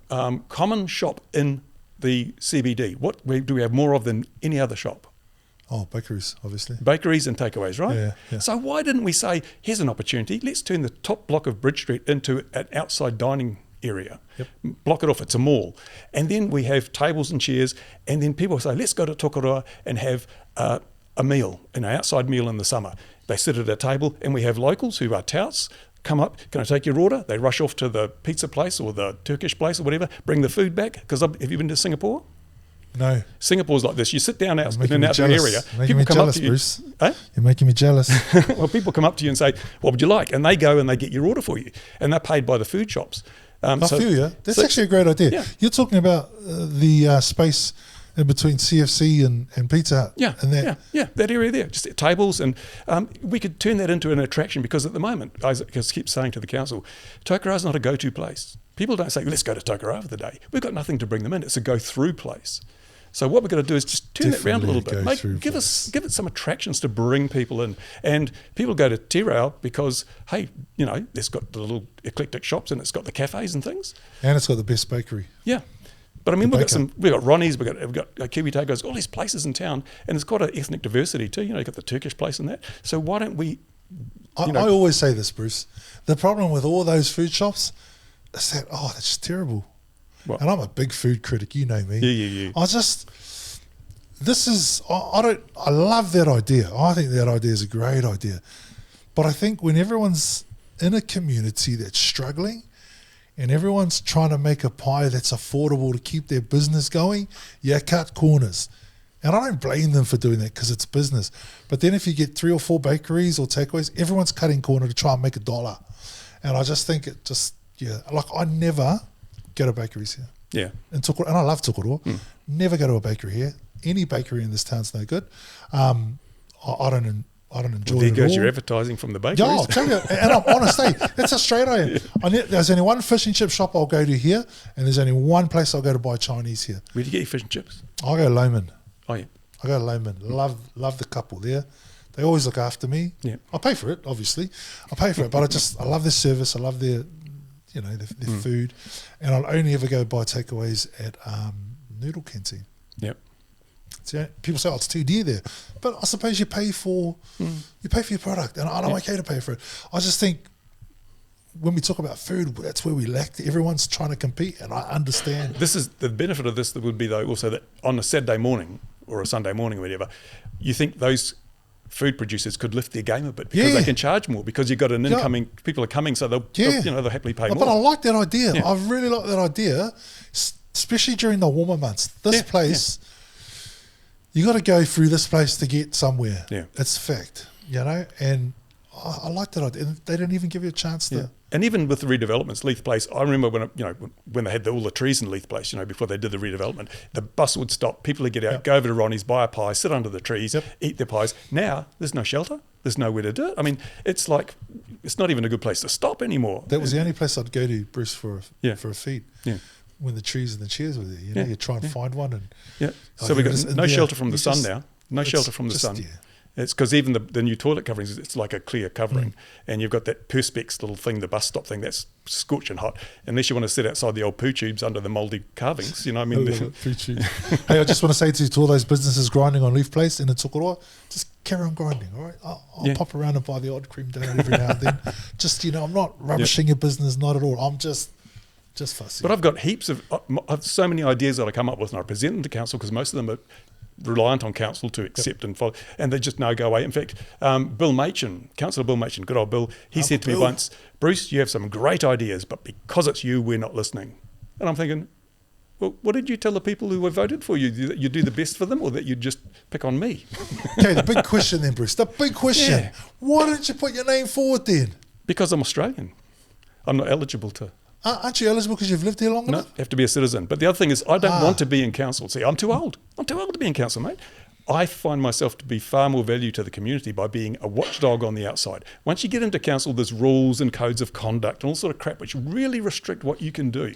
common shop in the CBD? What do we have more of than any other shop? Oh, bakeries, obviously. Bakeries and takeaways, right? Yeah. So why didn't we say, here's an opportunity, let's turn the top block of Bridge Street into an outside dining area. Yep. Block it off, it's a mall. And then we have tables and chairs, and then people say, let's go to Tokoroa and have a meal, an outside meal in the summer. They sit at a table, and we have locals who are touts, come up, can I take your order? They rush off to the pizza place or the Turkish place or whatever, bring the food back. Because have you been to Singapore? No. Singapore's like this. You sit down out in an outdoor jealous. area. Making me jealous, Bruce. You're making me jealous. Well, people come up to you and say, what would you like? And they go and they get your order for you. And they're paid by the food shops. I feel you. That's actually a great idea. Yeah. You're talking about the space in between CFC and Pizza Hut. Yeah, that area there, just tables, and we could turn that into an attraction because at the moment, I just keep saying to the council, Tokoroa is not a go-to place. People don't say, let's go to Tokoroa for the day. We've got nothing to bring them in. It's a go-through place. So what we're going to do is just turn it around a little bit. Give it some attractions to bring people in. And people go to Te Reo because, hey, it's got the little eclectic shops and it's got the cafes and things. And it's got the best bakery. Yeah. But I mean, we've got Ronnie's, we've got Kiwi Tacos, all these places in town, and it's got an ethnic diversity too. You've got the Turkish place and that. So why don't we? I always say this, Bruce. The problem with all those food shops is that that's just terrible. What? And I'm a big food critic, you know me. Yeah. I love that idea. I think that idea is a great idea. But I think when everyone's in a community that's struggling, and everyone's trying to make a pie that's affordable to keep their business going, you cut corners. And I don't blame them for doing that because it's business. But then if you get 3 or 4 bakeries or takeaways, everyone's cutting corner to try and make $1. And I just think I never go to bakeries here. Yeah. And I love Tokoroa. Never go to a bakery here. Any bakery in this town's no good. I don't enjoy it There at goes all. your advertising from the bakeries. Yeah, I'll tell you, and I'm honest, that's how straight I am. There's only one fish and chip shop I'll go to here, and there's only one place I'll go to buy Chinese here. Where do you get your fish and chips? I'll go to Loman. Oh, yeah. I go to Loman. Love the couple there. They always look after me. Yeah. I pay for it, obviously. But I love their service. I love their food. And I'll only ever go buy takeaways at Noodle Canteen. Yep. So people say, it's too dear there. But I suppose you pay for your product, and I'm okay to pay for it. I just think when we talk about food, that's where we lack. Everyone's trying to compete, and I understand. This is the benefit of this. That would be though also that on a Saturday morning or a Sunday morning or whatever, you think those food producers could lift their game a bit because they can charge more because you've got an incoming. People are coming, so they'll happily pay more. But I like that idea. Yeah. I really like that idea, especially during the warmer months. This place. Yeah. You got to go through this place to get somewhere. Yeah. It's fact, and I like that idea. They don't even give you a chance to. And even with the redevelopments, Leith Place, I remember when they had all the trees in Leith Place, before they did the redevelopment, the bus would stop, people would get out, go over to Ronnie's, buy a pie, sit under the trees, eat their pies. Now, there's no shelter. There's nowhere to do it. I mean, it's like, it's not even a good place to stop anymore. That was the only place I'd go to, Bruce, for a feed. Yeah. When the trees and the chairs were there, you try and find one. And so we've got no shelter from the sun now. No shelter from the sun. It's because even the new toilet coverings, it's like a clear covering, and you've got that Perspex little thing, the bus stop thing, that's scorching hot. Unless you want to sit outside the old poo tubes under the mouldy carvings, you know what I mean? I love it, poo tubes. Hey, I just want to say to all those businesses grinding on Leaf Place in the Tokoroa, just carry on grinding, all right? I'll pop around and buy the odd cream donut every now and then. Just, I'm not rubbishing your business, not at all. I'm just fussy. But I've got heaps of, I've so many ideas that I come up with, and I present them to council because most of them are reliant on council to accept and follow, and they just no go away. In fact, Bill Machin, Councillor Bill Machin, good old Bill, he said to me once, Bruce, you have some great ideas, but because it's you, we're not listening. And I'm thinking, well, what did you tell the people who have voted for you? That you do the best for them, or that you just pick on me? Okay, the big question then, Bruce, the big question. Yeah. Why didn't you put your name forward then? Because I'm Australian. I'm not eligible to. Aren't you eligible because you've lived here long enough? No, you have to be a citizen. But the other thing is, I don't want to be in council. See, I'm too old. I'm too old to be in council, mate. I find myself to be far more value to the community by being a watchdog on the outside. Once you get into council, there's rules and codes of conduct and all sort of crap which really restrict what you can do.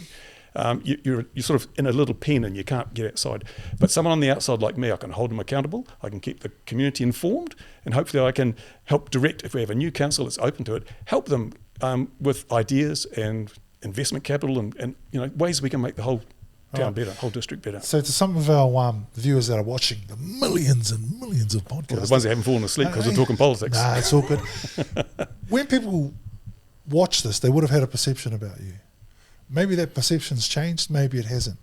You're sort of in a little pen and you can't get outside. But someone on the outside like me, I can hold them accountable, I can keep the community informed, and hopefully I can help direct, if we have a new council that's open to it, help them with ideas and investment capital and ways we can make the whole town better, whole district better. So to some of our viewers that are watching the millions and millions of podcasts, the ones that haven't fallen asleep because we're talking politics. Nah, it's all good. When people watch this, they would have had a perception about you. Maybe that perception's changed, maybe it hasn't.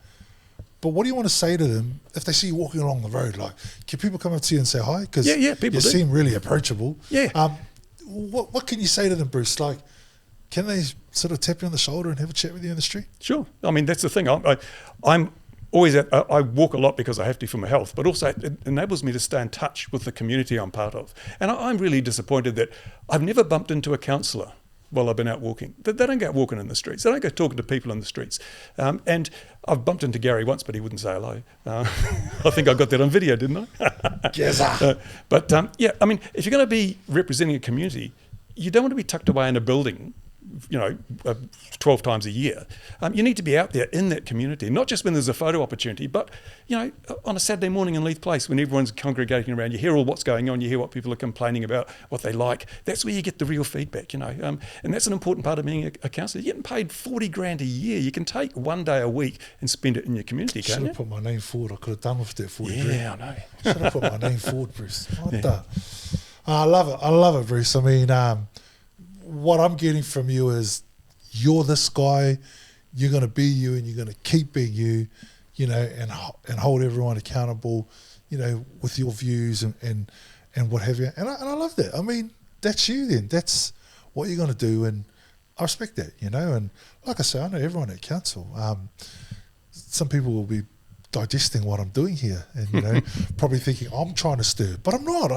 But what do you want to say to them if they see you walking along the road? Like, can people come up to you and say hi? Because people do. Seem really approachable. Yeah. What can you say to them, Bruce? Like, can they sort of tap you on the shoulder and have a chat with you in the street? Sure. I mean, that's the thing. I'm always I walk a lot because I have to for my health, but also it enables me to stay in touch with the community I'm part of. And I'm really disappointed that I've never bumped into a councillor while I've been out walking. They don't go out walking in the streets. They don't go talking to people in the streets. And I've bumped into Gary once, but he wouldn't say hello. I think I got that on video, didn't I? Yes. But I mean, if you're going to be representing a community, you don't want to be tucked away in a building 12 times a year. You need to be out there in that community, not just when there's a photo opportunity, but on a Saturday morning in Leith Place when everyone's congregating around, you hear all what's going on, you hear what people are complaining about, what they like. That's where you get the real feedback, and that's an important part of being a councillor. You're getting paid $40,000 a year. You can take one day a week and spend it in your community, can't you? Should have put my name forward. I could have done with that $40,000. Yeah, I know. Should have put my name forward, Bruce. I love it, Bruce. I mean, what I'm getting from you is you're this guy, you're going to be you and you're going to keep being you, and hold everyone accountable, with your views and what have you. And I love that. I mean, that's you then. That's what you're going to do. And I respect that, and like I say, I know everyone at council. Some people will be digesting what I'm doing here and, probably thinking I'm trying to stir, but I'm not.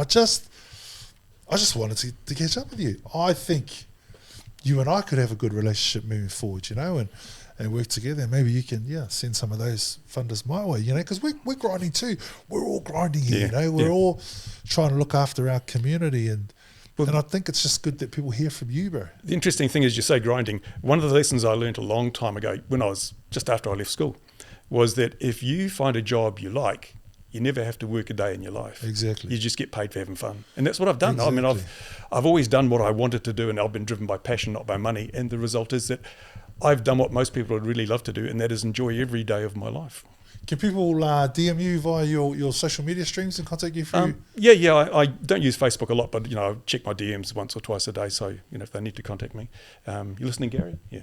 I just wanted to catch up with you. I think you and I could have a good relationship moving forward, and work together. And maybe you can, send some of those funders my way, because we're grinding too. We're all grinding here, We're all trying to look after our community, and I think it's just good that people hear from you, bro. The interesting thing is you say grinding. One of the lessons I learned a long time ago when I was just after I left school was that if you find a job you like, you never have to work a day in your life. Exactly. You just get paid for having fun. And that's what I've done. Exactly. I mean, I've always done what I wanted to do, and I've been driven by passion, not by money. And the result is that I've done what most people would really love to do, and that is enjoy every day of my life. Can people DM you via your social media streams and contact you through? I don't use Facebook a lot, but I check my DMs once or twice a day. So if they need to contact me, you listening, Gary? Yeah.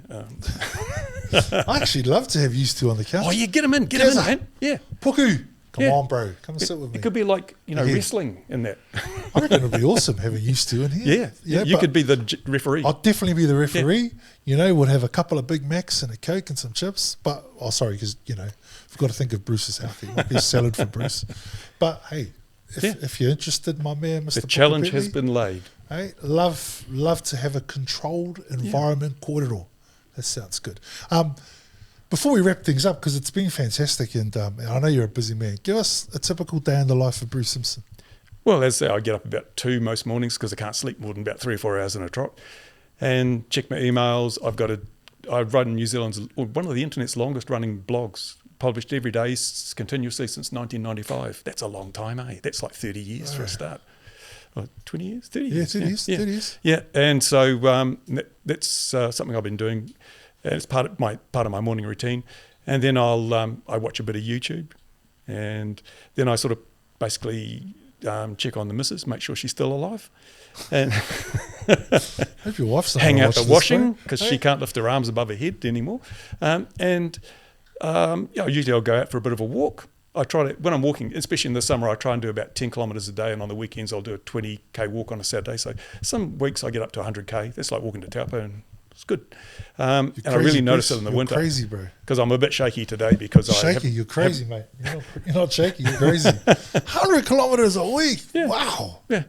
I actually love to have used to on the couch. Oh, yeah, get them in, man. Yeah. Puku. Come on, bro. Come and sit with me. It could be like, wrestling in that. I reckon it would be awesome having used to in here. Yeah. You could be the referee. I'll definitely be the referee. Yeah. Would have a couple of Big Macs and a Coke and some chips. But, because, we've got to think of Bruce's healthy. It might be a salad for Bruce. But, hey, if you're interested, my man, Mr. The challenge has been laid. Hey, love to have a controlled environment corridor. That sounds good. Before we wrap things up, because it's been fantastic, and I know you're a busy man, give us a typical day in the life of Bruce Simpson. Well, as I say, I get up about 2 most mornings because I can't sleep more than about 3 or 4 hours in a trot, and check my emails. I run New Zealand's one of the internet's longest running blogs, published every day continuously since 1995. That's a long time, eh? That's like 30 years for a start. 20 years, 30 Yeah, years. 30 years, 30 years. Yeah, and so that's something I've been doing. And it's part of my morning routine. And then I watch a bit of YouTube, and then I sort of basically check on the missus, make sure she's still alive, and Hope your wife's not hang gonna out the watch this, washing bro. because Hey? she can't lift her arms above her head anymore. Usually I'll go out for a bit of a walk. I try to, when I'm walking, especially in the summer, I try and do about 10 kilometres a day, and on the weekends I'll do a 20k walk on a Saturday. So some weeks I get up to 100k. That's like walking to Taupo, and it's good. And I really notice it in the You're winter crazy, bro. because I'm a bit shaky today because Shaky, you're crazy, mate. You're not shaky, you're crazy. 100 kilometres a week. Yeah. Wow. Yeah.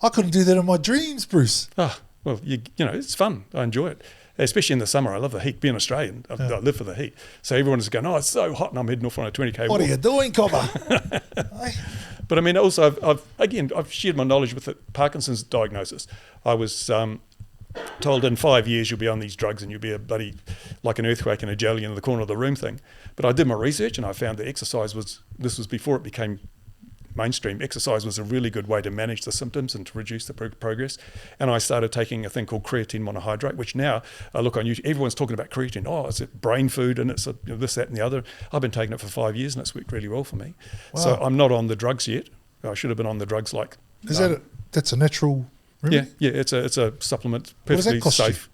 I couldn't do that in my dreams, Bruce. Oh, well, you know, it's fun. I enjoy it. Especially in the summer. I love the heat. Being Australian, I live for the heat. So everyone's going, oh, it's so hot, and I'm heading off on a 20k walk. What are you doing, cobber? Hey? But I mean, also, I've shared my knowledge with the Parkinson's diagnosis. I was told in 5 years you'll be on these drugs and you'll be a bloody, like an earthquake in a jelly in the corner of the room thing. But I did my research and I found that this was before it became mainstream. Exercise was a really good way to manage the symptoms and to reduce the progress. And I started taking a thing called creatine monohydrate, which now I look on YouTube, everyone's talking about creatine. Oh, it's a brain food and it's this, that and the other. I've been taking it for 5 years and it's worked really well for me. Wow. So I'm not on the drugs yet. I should have been on the drugs like... Is that's a natural remedy? Yeah, it's a supplement, What does that perfectly cost you? safe.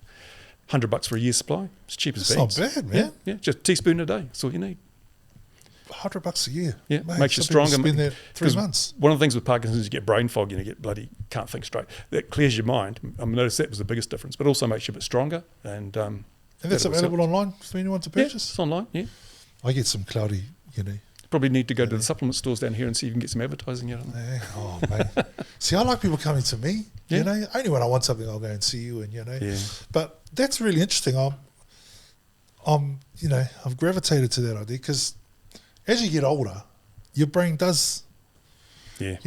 $100 for a year's supply. It's cheap as That's beans. not bad, man. Yeah, just a teaspoon a day. That's all you need. $100 a year. Yeah, Mate, makes you some people stronger. Spend that 3 'Cause months. One of the things with Parkinson's, you get brain fog and you get bloody can't think straight. That clears your mind. I noticed that was the biggest difference, but also makes you a bit stronger. And And that's that was available online for anyone to yeah, purchase? it's online. Yeah, I get some cloudy, probably need to go to the supplement stores down here and see if you can get some advertising out of them. Oh, mate. See, I like people coming to me, Yeah. Only when I want something, I'll go and see you and, Yeah. But that's really interesting. I've gravitated to that idea because as you get older, your brain does, Yeah.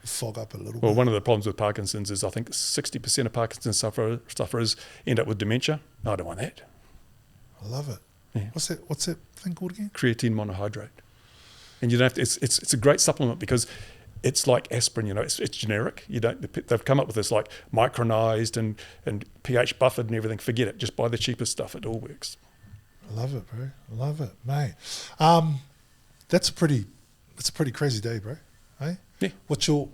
fog up a little Well, bit. one of the problems with Parkinson's is I think 60% of Parkinson's sufferers end up with dementia. I don't want that. I love it. Yeah. What's that thing called again? Creatine monohydrate. And you don't have to, it's a great supplement because it's like aspirin, it's generic. They've come up with this like micronized and pH buffered and everything. Forget it. Just buy the cheapest stuff. It all works. I love it, bro. I love it, mate. That's a pretty crazy day, bro. Hey? Yeah. What's your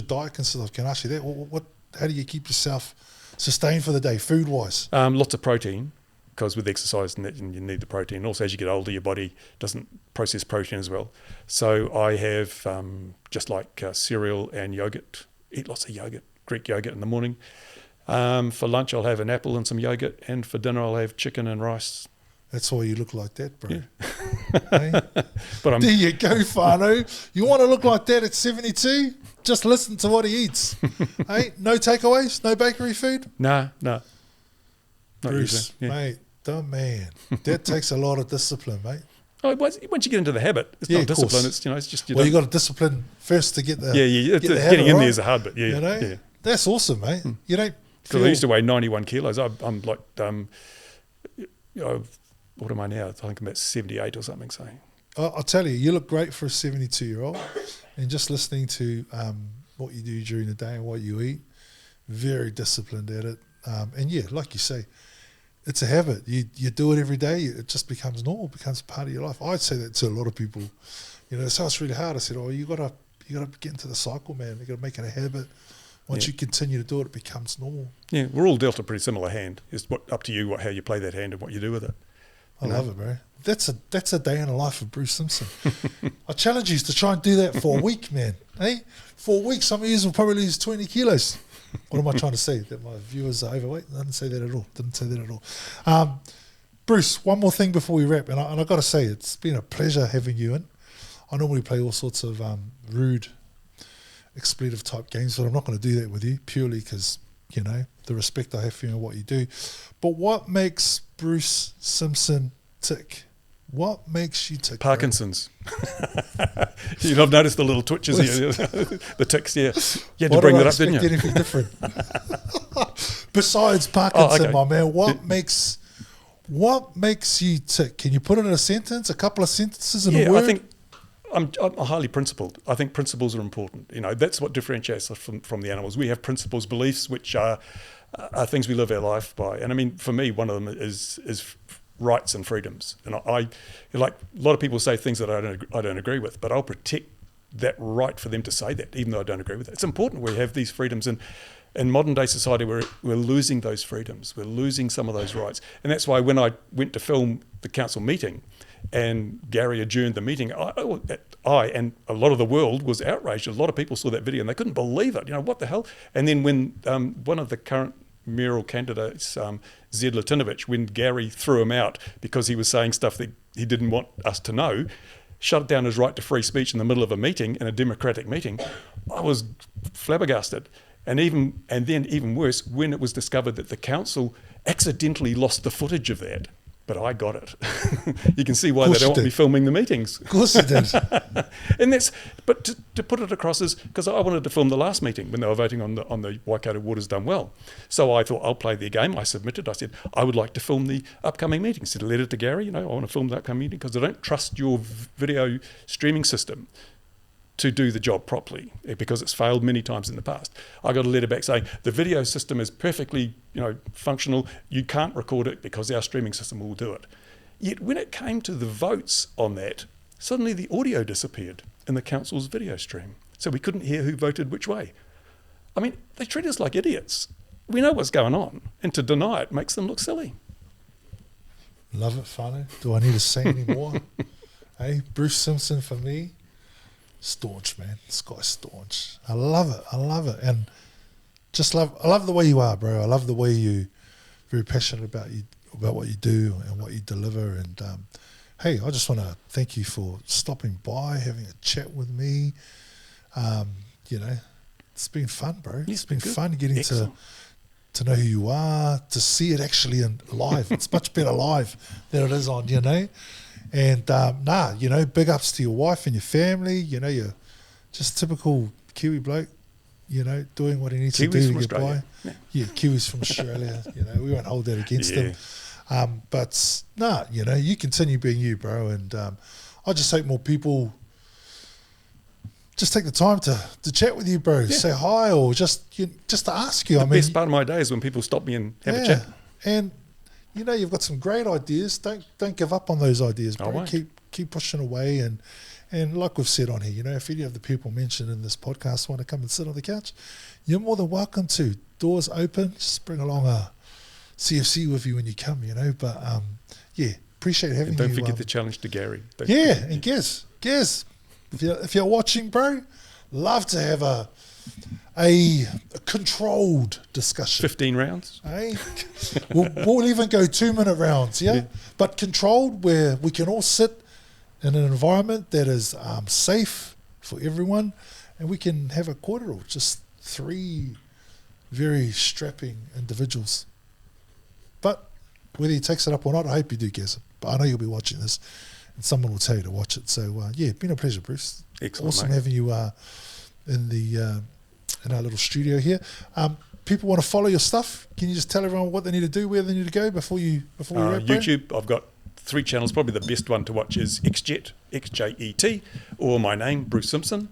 diet consist of? Can I ask you that? How do you keep yourself sustained for the day, food wise? Lots of protein, because with exercise and you need the protein. Also, as you get older, your body doesn't process protein as well. So I have just like cereal and yogurt. Eat lots of yogurt, Greek yogurt in the morning. For lunch, I'll have an apple and some yogurt, and for dinner, I'll have chicken and rice. That's why you look like that, bro. Yeah. Hey? But There you go, Fano. You want to look like that at 72? Just listen to what he eats. Hey, no takeaways, no bakery food. No. Not Bruce, usually, yeah. mate, the man. That takes a lot of discipline, mate. Oh, once you get into the habit, it's Yeah, not of course. discipline. It's just You got to discipline first to get the yeah. get the habit Getting in right, there is a hard bit. Yeah, yeah. That's awesome, mate. You don't Because feel I used to weigh 91 kilos. I'm like, what am I now? I think I'm about 78 or something. So I'll tell you, you look great for a 72-year-old, and just listening to what you do during the day and what you eat, very disciplined at it. And yeah, like you say, it's a habit. You do it every day. It just becomes normal, becomes part of your life. I'd say that to a lot of people. So it's really hard. I said, you gotta get into the cycle, man. You gotta make it a habit. Once you continue to do it, it becomes normal. yeah, we're all dealt a pretty similar hand. It's up to you how you play that hand and what you do with it. I love it, bro. That's a day in the life of Bruce Simpson. I challenge you to try and do that for a week, man. Hey, for a week, some of you will probably lose 20 kilos. What am I trying to say? That my viewers are overweight? I didn't say that at all. Bruce, one more thing before we wrap, and I got to say, it's been a pleasure having you in. I normally play all sorts of rude, expletive type games, but I'm not going to do that with you purely because the respect I have for you and what you do. But what makes Bruce Simpson tick? What makes you tick? Parkinson's. I've noticed the little twitches here, the ticks here. You had to Why bring did I that up, didn't you? expect anything different? Besides Parkinson, okay. my man, what makes you tick? Can you put it in a sentence, a couple of sentences in a word? I'm highly principled. I think principles are important. That's what differentiates us from the animals. We have principles, beliefs, which are things we live our life by. And I mean, for me, one of them is rights and freedoms. And I like a lot of people say things that I don't agree with, but I'll protect that right for them to say that, even though I don't agree with it. It's important we have these freedoms. And in modern day society, we're losing those freedoms. We're losing some of those rights. And that's why when I went to film the council meeting and Gary adjourned the meeting, I and a lot of the world was outraged. A lot of people saw that video and they couldn't believe it. What the hell? And then when one of the current mayoral candidates, Zed Latinovich, when Gary threw him out because he was saying stuff that he didn't want us to know, shut down his right to free speech in the middle of a meeting, in a democratic meeting, I was flabbergasted. And then even worse, when it was discovered that the council accidentally lost the footage of that. But I got it. You can see why they don't want me filming the meetings. Of course it did. But to put it across is because I wanted to film the last meeting when they were voting on the Waikato Waters Done Well. So I thought I'll play their game. I submitted. I said I would like to film the upcoming meeting. I said a letter to Gary. I want to film the upcoming meeting because I don't trust your video streaming system to do the job properly because it's failed many times in the past. I got a letter back saying the video system is perfectly, functional. You can't record it because our streaming system will do it. Yet when it came to the votes on that, suddenly the audio disappeared in the council's video stream. So we couldn't hear who voted which way. I mean, they treat us like idiots. We know what's going on, and to deny it makes them look silly. Love it, whānau. Do I need to say any more? Hey, Bruce Simpson for me. Staunch, man. This guy's staunch. I love it. And I love the way you are, bro. I love the way you're very passionate about what you do and what you deliver. And hey, I just want to thank you for stopping by, having a chat with me. It's been fun, bro. It's been fun getting to know who you are, to see it actually in live. It's much better live than it is on, And big ups to your wife and your family. You're just typical Kiwi bloke, doing what he needs to do to get by. Yeah, Kiwis from Australia. We won't hold that against them. You continue being you, bro. And I just hope more people just take the time to chat with you, bro. Yeah. Say hi or just to ask you. The best part of my day is when people stop me and have a chat. And you've got some great ideas. Don't give up on those ideas, bro. Keep pushing away. And like we've said on here, if any of the people mentioned in this podcast want to come and sit on the couch, you're more than welcome to. Doors open. Just bring along a CFC with you when you come, But appreciate having you. And don't forget the challenge to Gary. And Gaz, if you're watching, bro, love to have a controlled discussion. 15 rounds. Hey? we'll even go 2-minute rounds, yeah? But controlled, where we can all sit in an environment that is safe for everyone, and we can have a kōrero, just 3 very strapping individuals. But whether he takes it up or not, I hope you do, Gaz. But I know you'll be watching this, and someone will tell you to watch it. So, been a pleasure, Bruce. Excellent, awesome mate. having you in our little studio here. People want to follow your stuff. Can you just tell everyone what they need to do, where they need to go before we wrap? YouTube, I've got 3 channels. Probably the best one to watch is XJET, XJET, or my name, Bruce Simpson.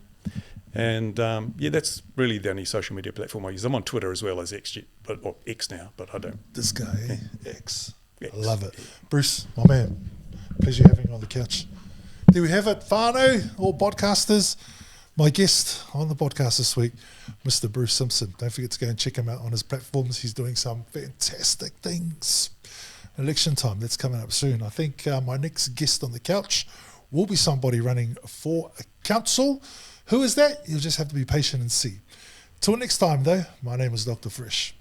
And that's really the only social media platform I use. I'm on Twitter as well as XJET, or X now, but I don't. This guy, X. X. I love it. Bruce, my man, pleasure having you on the couch. There we have it, whānau, all podcasters. My guest on the podcast this week, Mr. Bruce Simpson. Don't forget to go and check him out on his platforms. He's doing some fantastic things. Election time, that's coming up soon. I think my next guest on the couch will be somebody running for a council. Who is that? You'll just have to be patient and see. Till next time, though, my name is Dr. Fresh.